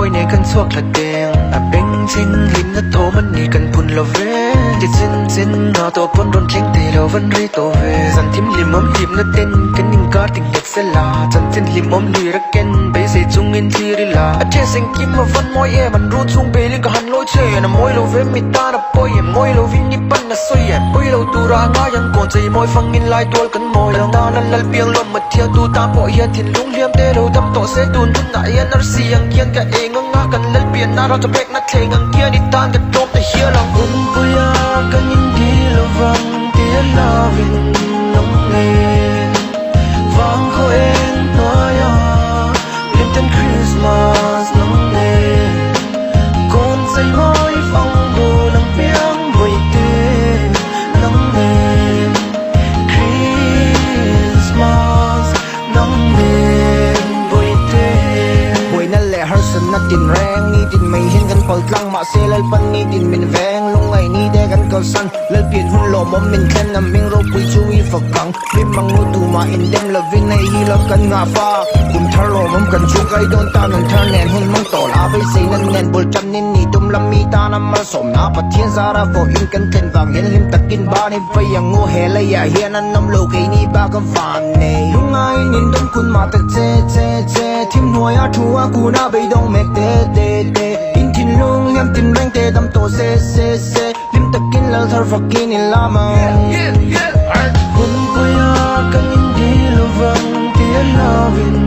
môi này cần suộc là đèn à bên trên hình nó thô mình đi cần phun lò về chỉ xin nó tổ phun đồn tranh thì đâu vẫn rơi tổ về dần thím lim ôm lim nó tên cái ninh có tình đẹp sẽ là dần xin lim ôm đi ra ken bây giờ chung in chi đi là à che sinh kim mà vẫn môi em mình rút chung bê lên cả hắn lối chơi na môi lâu về mi ta na bôi em môi lâu vinh ni pan na soi em môi lâu tu ra ngãยังcònใจmôi phăng in lại tuột cần môi lần taนั่นlal piang lom mà theo tu ta bộ yên thiên lung liêm tê lâu đâm tổ sẽ tuôn tuôn nãy em nó xiang kiên cả em ngã cần lal piang naเราจะเพกนัดเทงังเกียนี่ตานกันจบแต่เฮียเราอุ่นปุยากันยินดีละวังเตียลาวินน้องเล่ฟังเขาเองน้อยอ่ะลิมตันคริสต์มาสน้องเล่ก่อนใจมอยฟังดูน้ำเปียงบ่อยเตน้องเล่คริสต์มาสน้องเล่บ่อยเตบ่อยนั่นแหละฮัสนัดดินแรงนี่ดินไม่เห็นกันเปิดลังมาเซลปันนี่ดินเป็นแวงลงไงนี่ได้กันก็สั่นเลิกเปลี่ยนหุ่นหล่อมันเป็นแค่น้ำมิงเราปุยช่วยฝักกังมิมังงูดูมาอินเดมละวินในฮีลกันงาฟ้าบุญทะเลมันกันชุกไอโดนตาหนุนเธอแนนหุ่นมังโตลาไปใส่นั่นแนนบุลจันนินนี่ตุมลำมีตาน้ำมาสมนาปะเทียนสาราโฟอินกันเทนฟังเห็นลิมตะกินบ้านให้ไปยังงูเฮลยาเฮียนั่นน้ำโลกไอนี่บ้ากันฟันเนยลุงไงนินดมคุณมาแต่เจทิมหัวยัดหัวกูน่าไปดงเมกเตอินทินลุงเลี้ยมตินแรงเตดำโตเซลิมตะกินแล้วเธอฟักกินนี่ลามังคุณปุยากันยินดีละวังเตียลาวิน